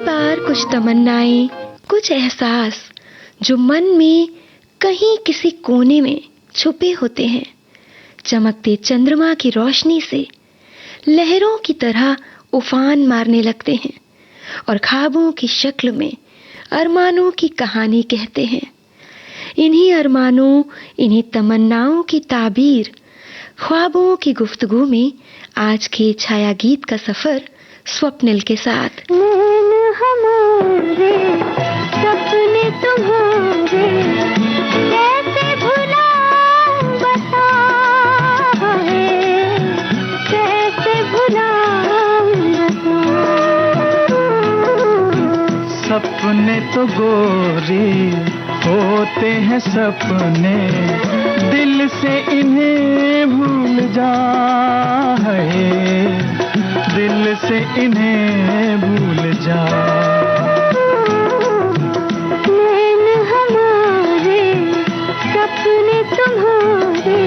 बार कुछ तमन्नाएं, कुछ एहसास जो मन में कहीं किसी कोने में छुपे होते हैं, चमकते चंद्रमा की रोशनी से लहरों की तरह उफान मारने लगते हैं और ख्वाबों की शक्ल में अरमानों की कहानी कहते हैं। इन्हीं अरमानों, इन्हीं तमन्नाओं की ताबीर, ख्वाबों की गुफ्तगू में आज के छाया गीत का सफर स्वप्निल के साथ। नैन हमारे, सपने तुम्हारे, कैसे भुलाऊं बता है, कैसे भुलाऊं बता। सपने तो गोरी होते हैं सपने, दिल से इन्हें भूल जा है, दिल से इन्हें भूल जा। नैन हमारे, सपने तुम्हारे,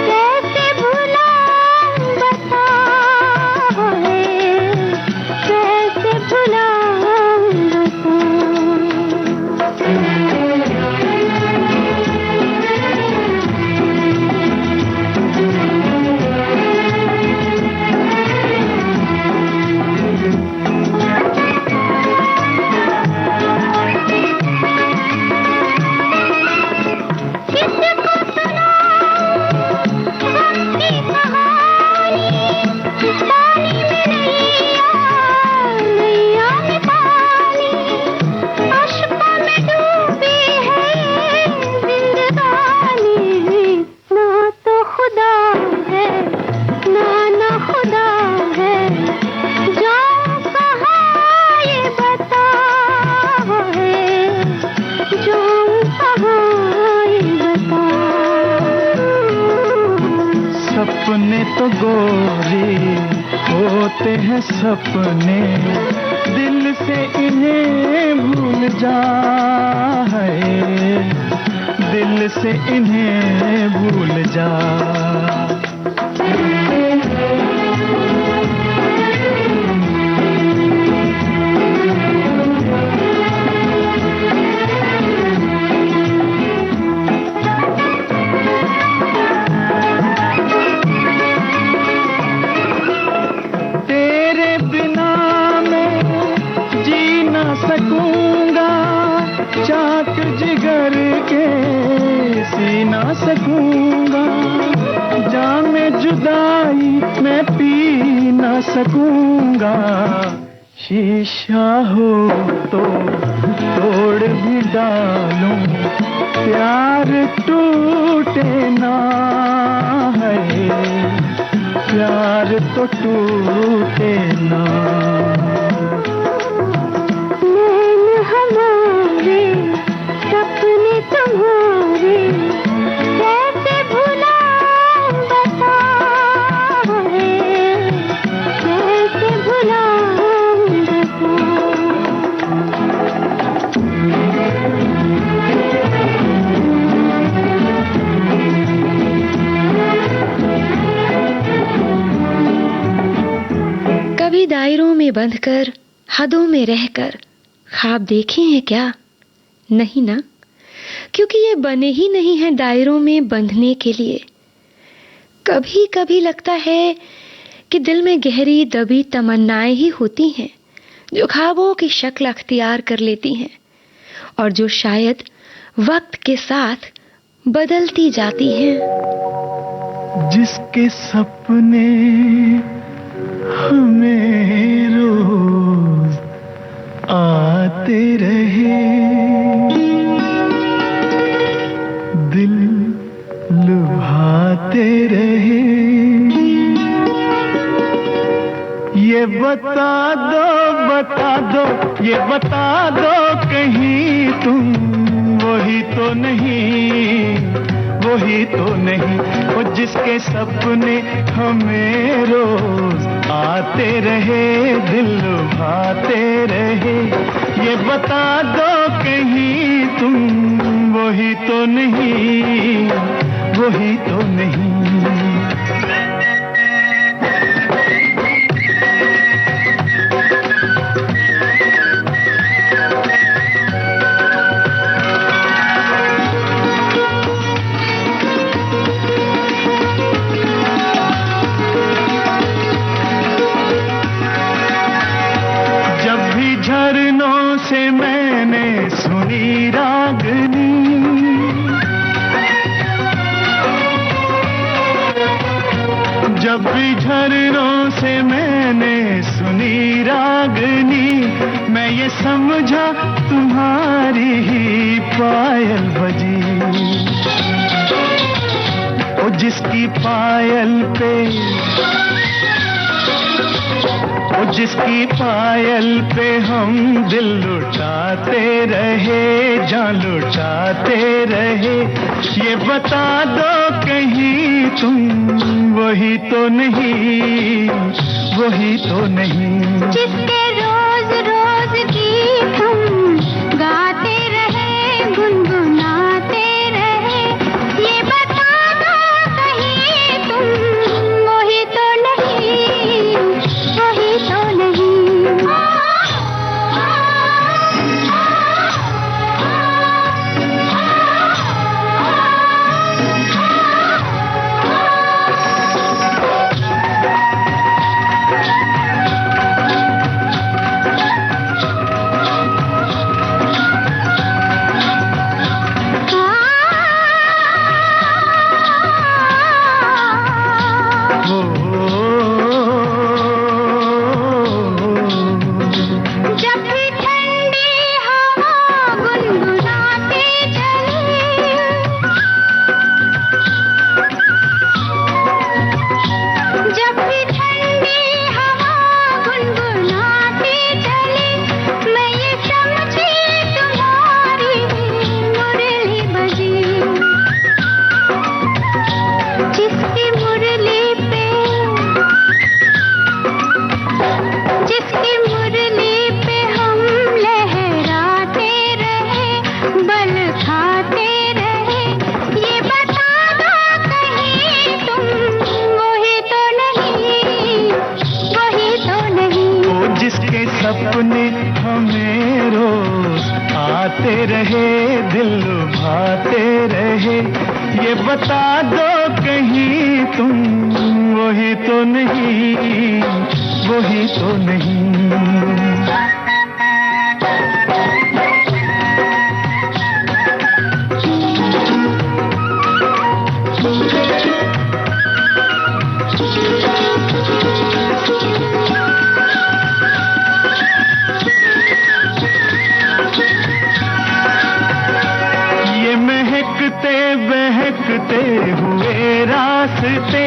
कैसे भुलाऊं बता है, कैसे भुलाऊं बता। सपने तो गोरी होते हैं सपने, दिल से इन्हें भूल जा है, दिल से इन्हें भूल जा। चाक जिगर के सी ना सकूंगा, जामे जुदाई मैं पी ना सकूंगा। शीशा हो तो तोड़ भी डालूं, प्यार टूटे ना है, प्यार तो टूटे ना। सपने तुम्हारे, कैसे भुलाऊं बता है, कैसे भुलाऊं बता। कभी दायरों में बंधकर, हदों में रहकर ख्वाब देखे हैं क्या? नहीं ना, क्योंकि ये बने ही नहीं हैं दायरों में बंधने के लिए। कभी कभी लगता है कि दिल में गहरी दबी तमन्नाएं ही होती हैं जो ख्वाबों की शक्ल अख्तियार कर लेती हैं और जो शायद वक्त के साथ बदलती जाती हैं। जिसके सपने हमें रोज आते रहे, दिल लुभाते रहे, ये बता दो, ये बता दो कहीं तुम वही तो नहीं, वही तो नहीं, वो जिसके सपने हमें रोज आते रहे, दिल लुभाते रहे। ये बता दो कहीं तुम वही तो नहीं, वही तो नहीं। से मैंने सुनी रागनी, जब भी झरनों से मैंने सुनी रागनी, मैं ये समझा तुम्हारी ही पायल बजी। ओ जिसकी पायल पे, ओ जिसकी पायल पे हम दिल लुटाते रहे, जान लुटाते रहे, ये बता दो कहीं तुम वही तो नहीं, वही तो नहीं। जिसके रोज रोज गीत हम गाते रहे, गुनगुनाते रहे, ये बता दो कहीं तुम वही तो नहीं, वही तो नहीं। सपने हमें रोज आते रहे, दिल लुभाते रहे, ये बता दो कहीं तुम वही तो नहीं, वही तो नहीं। बहकते हुए रास्ते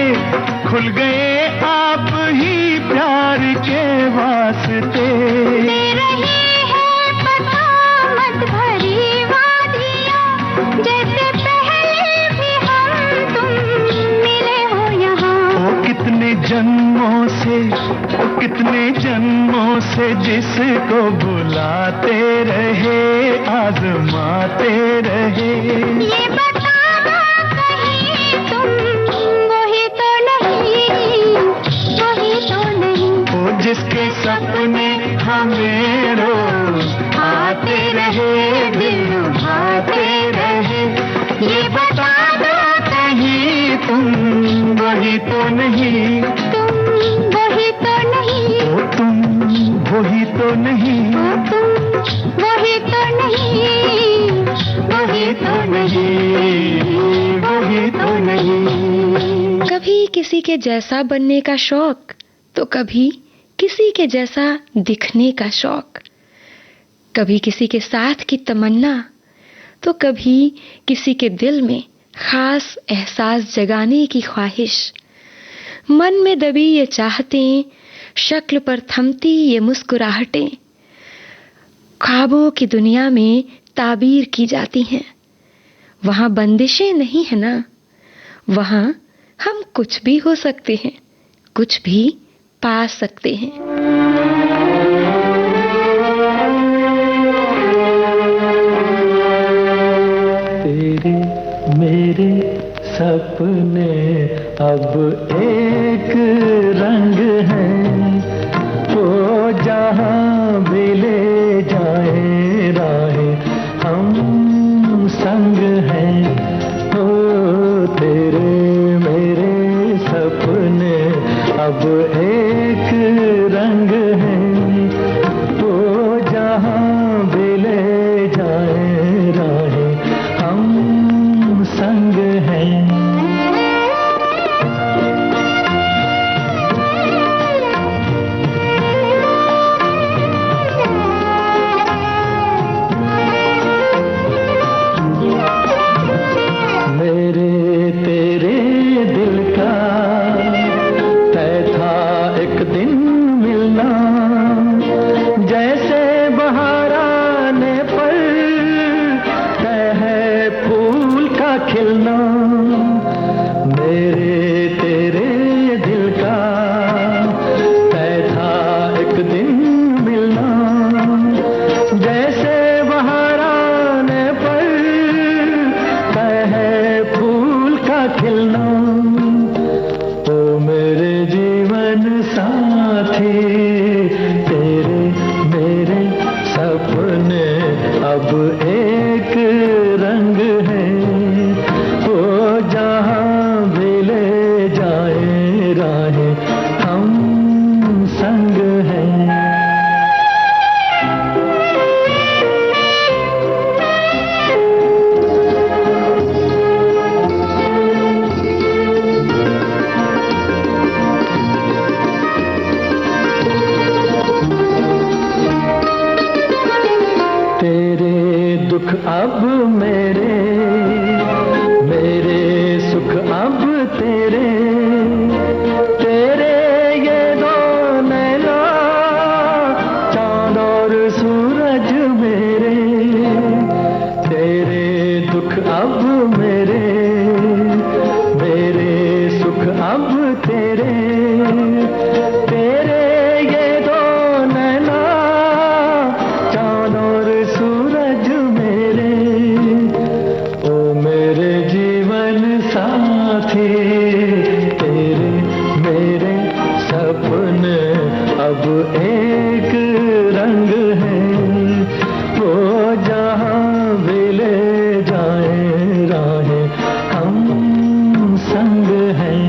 खुल गए आप ही प्यार के वास्ते। दे रही है पता मत भरी वादियाँ, जैसे पहले भी हम तुम मिले हो यहाँ। ओ कितने जन्मों से, ओ कितने जन्मों से जिसको बुलाते रहे, आजमाते रहे, ये बता दो कहीं तुम वही तो नहीं, वही तो नहीं। ओ जिसके सपने हमें रोज आते रहे, दिल लुभाते रहे, ये बता दो कहीं तुम वही तो नहीं, तुम वही तो नहीं, ओ तुम वही तो नहीं, ओ तुम वही तो नहीं, वही तो नहीं, वही तो नहीं। कभी किसी के जैसा बनने का शौक, तो कभी किसी के जैसा दिखने का शौक, कभी किसी के साथ की तमन्ना, तो कभी किसी के दिल में खास एहसास जगाने की ख्वाहिश। मन में दबी ये चाहतें, शक्ल पर थमती ये मुस्कुराहटें, ख्वाबों की दुनिया में ताबीर की जाती हैं। वहां बंदिशें नहीं है ना, वहां हम कुछ भी हो सकते हैं, कुछ भी पा सकते हैं। तेरे मेरे सपने अब एक रंग हैं, वो जहां भी ले जाए राहें हम संग हैं। ओ तेरे मेरे सपने अब एक रंग हैं, वो जहां खिलना, मेरे तेरे दिल का तय था एक दिन मिलना। जैसे बहार आने पर तय है फूल का खिलना, ओ मेरे जीवन साथी, तेरे मेरे सपने अब एक रंग है। ओ जहां भी ले जाए राहें, हम संग हैं। तेरे दुख अब मेरे, मेरे सुख अब तेरे, तेरे ये दो नैना चांद और सूरज मेरे। तेरे दुख अब मेरे, मेरे सुख अब तेरे, तेरे ये दो नैना चांद और सूरज मेरे। ओ मेरे जीवन साथी, तेरे मेरे सपने अब एक रंग है। ओ जहां भी ले जाए राहें, हम संग हैं।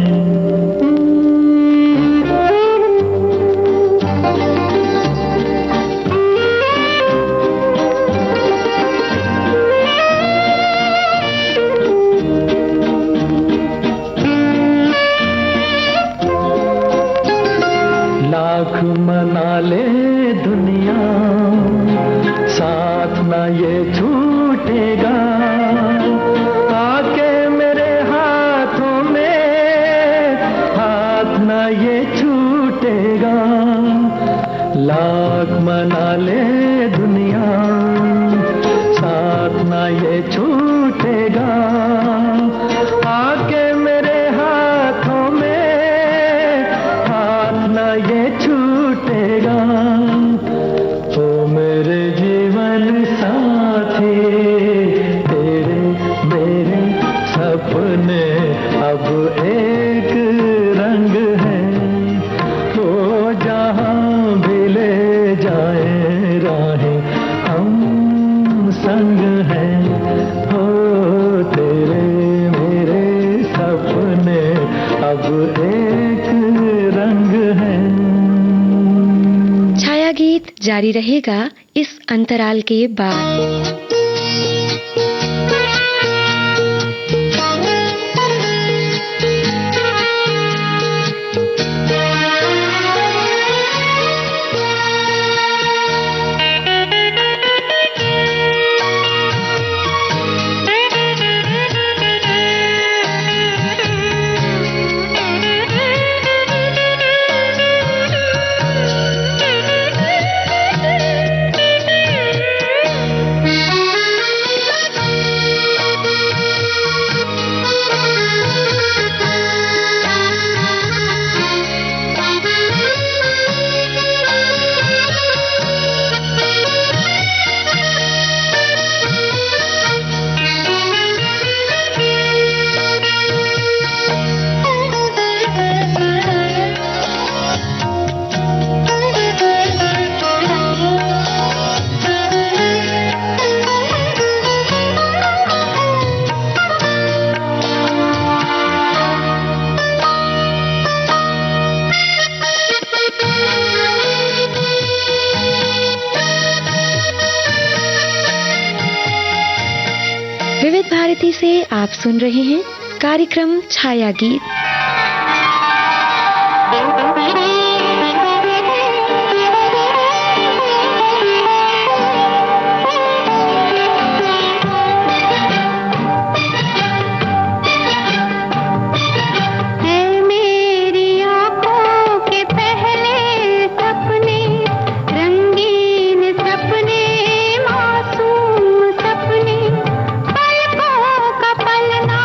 लाख मना ले दुनिया, साथ ना ये छूटेगा। आके मेरे हाथों में हाथ ना ये छूटेगा। लाख मना ले दुनिया, साथ ना ये छूटेगा। आके मेरे हाथों में हाथ ना ये छूटेगा। ओ मेरे जीवन साथी, तेरे मेरे सपने अब एक रंग है। ओ जहां भी ले जाए राहें, हम संग हैं। हो तेरे मेरे सपने अब एक रंग है। छाया गीत जारी रहेगा इस अंतराल के बाद। विविध भारती से आप सुन रहे हैं कार्यक्रम छाया गीत। पलकों का पलना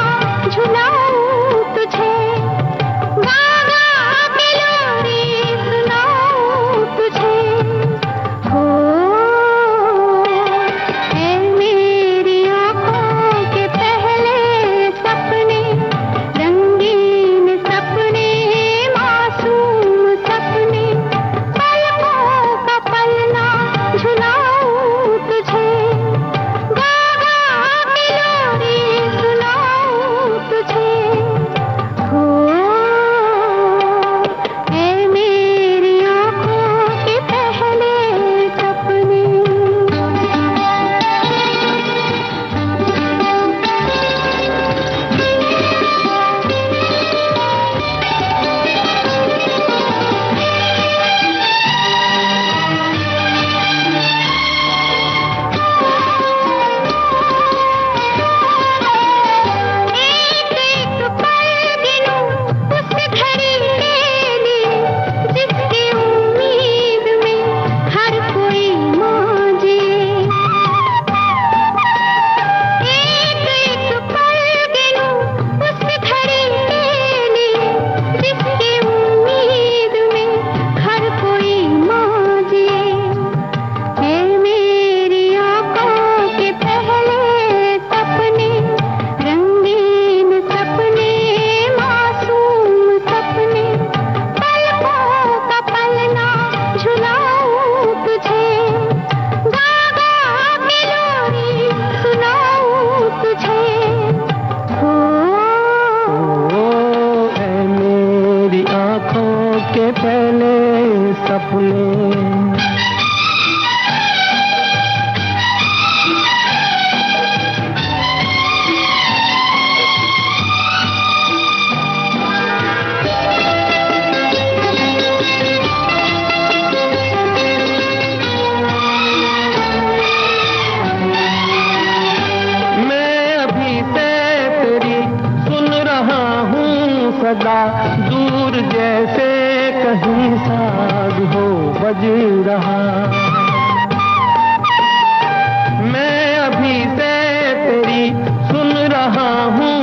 साज हो बज रहा। मैं अभी से तेरी सुन रहा हूँ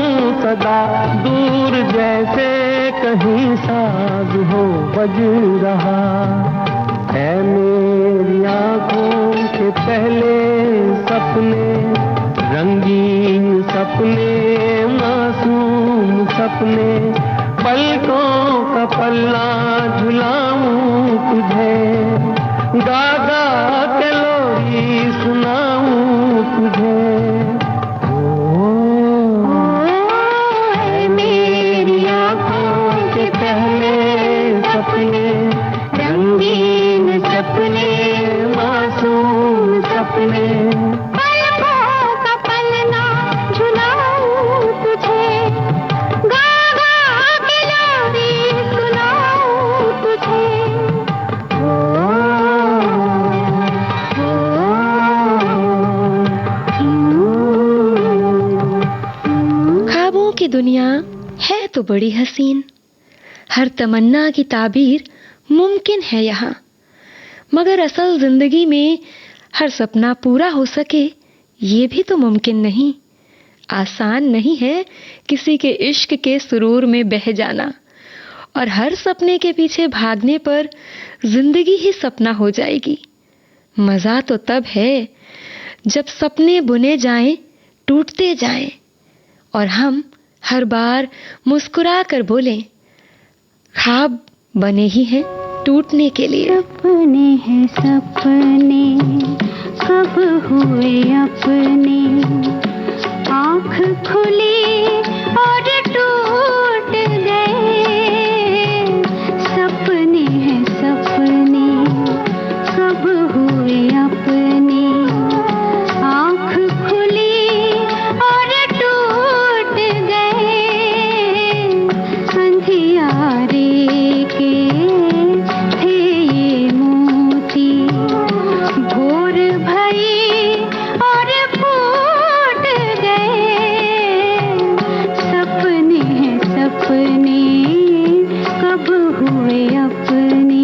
सदा, दूर जैसे कहीं साज हो बज रहा। है मेरी आँखों के पहले सपने, रंगीन सपने, मासूम सपने, पलकों का पल्ला झुलाऊं तुझे, गा गा के लोरी सुनाऊं तुझे। है मेरी आँखों के पहले सपने, रंगीन सपने, मासूम सपने, पलकों का पलना झुलाऊं तुझे, गा गा के लोरी सुनाऊं तुझे। ख्वाबों की दुनिया है तो बड़ी हसीन, हर तमन्ना की ताबीर मुमकिन है यहाँ, मगर असल जिंदगी में हर सपना पूरा हो सके ये भी तो मुमकिन नहीं। आसान नहीं है किसी के इश्क के सुरूर में बह जाना, और हर सपने के पीछे भागने पर जिंदगी ही सपना हो जाएगी। मजा तो तब है जब सपने बुने जाएं, टूटते जाएं, और हम हर बार मुस्कुरा कर बोलें, ख्वाब बने ही हैं टूटने के लिए। सपने हैं सपने, कब हुए अपने, आँख खुली और टूट गए। सपने हैं सपने, कब हुए अपने, आँख खुली और टूट गए। अंधियारे के थे ये मोती, भोर भई और फूट गए। सपने हैं सपने, कब हुए अपने।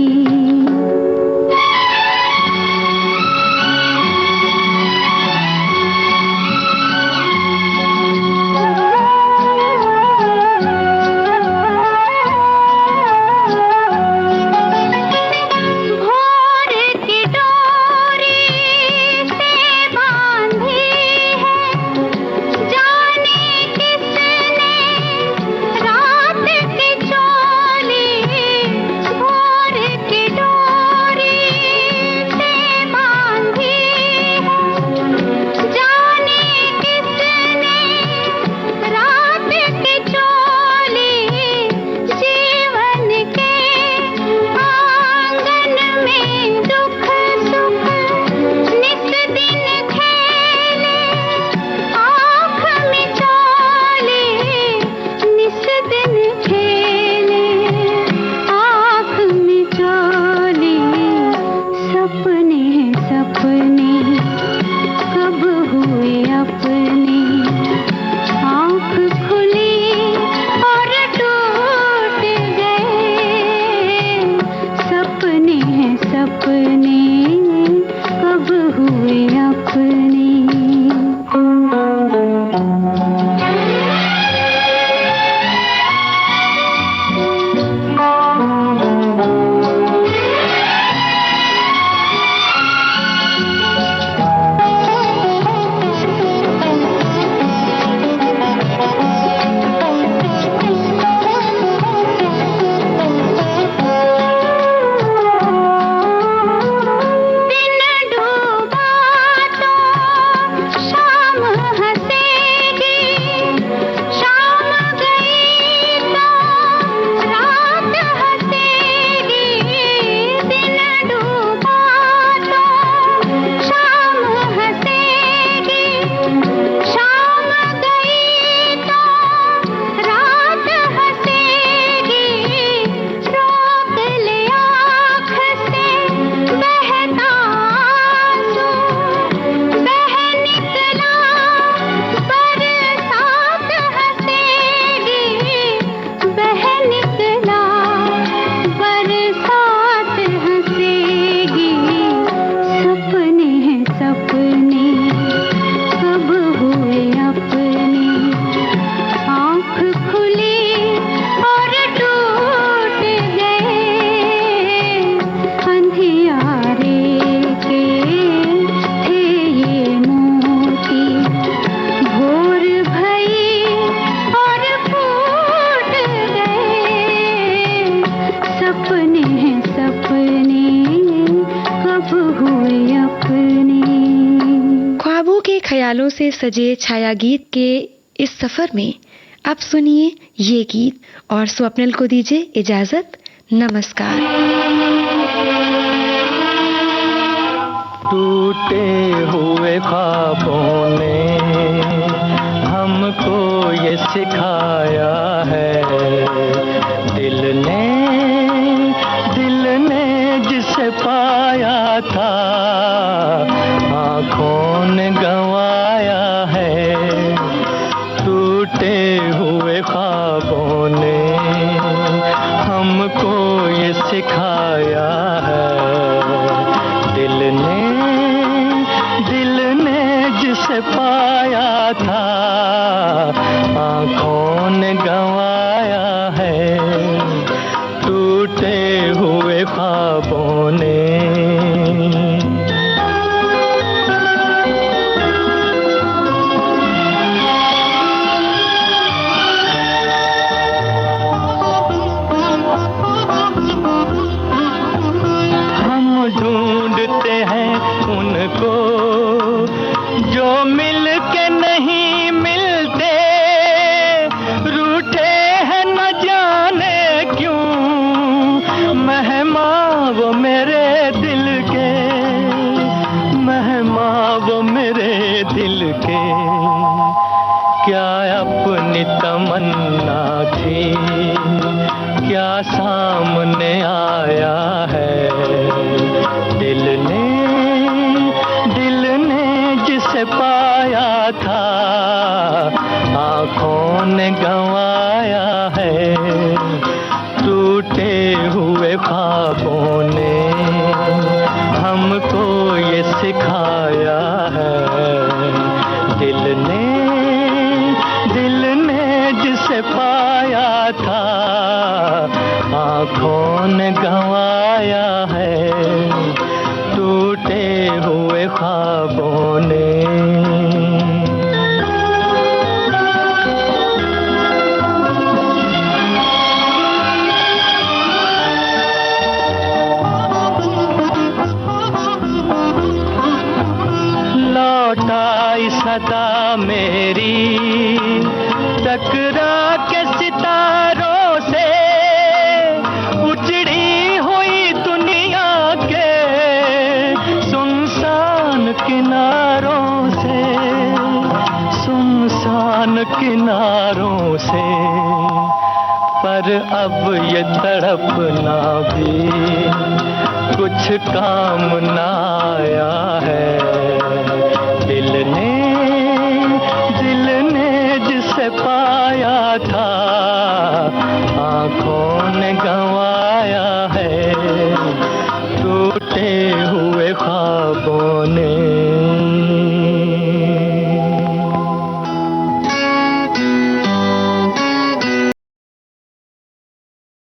भोर की डोरी ख्यालों से सजे छाया गीत के इस सफर में अब सुनिए ये गीत और स्वप्निल को दीजिए इजाजत। नमस्कार। टूटे हुए ख्वाबों ने हमको ये सिखाया है, दिल ने जिसे पाया था आँखों ने गंवाया है। टूटे हुए ख्वाबों ने हमको ये सिखाया है, दिल ने जिसे पाया था आँखों ने गंवाया है। टूटे हुए ख्वाबों ने ढूंढते हैं उनको जो मिल के नहीं मिलते, रूठे हैं न जाने क्यों मेहमान वो मेरे दिल के, मेहमान वो मेरे दिल के। क्या अपनी तमन्ना थी, क्या सामने आया है, दिल ने जिसे पाया था आँखों ने गंवाया है। टूटे हुए ख्वाबों ने हमको ये सिखाया है, दिल ने जिसे पाया था आँखों ने गंवाया है। टूटे हुए ख्वाबों ने लौट आई सदा मेरी टकरा के सितारों से, उजड़ी हुई दुनिया के सुनसान किनारों से, सुनसान किनारों से। पर अब ये तड़पना भी कुछ काम न आया है, दिल ने जिसे पाया था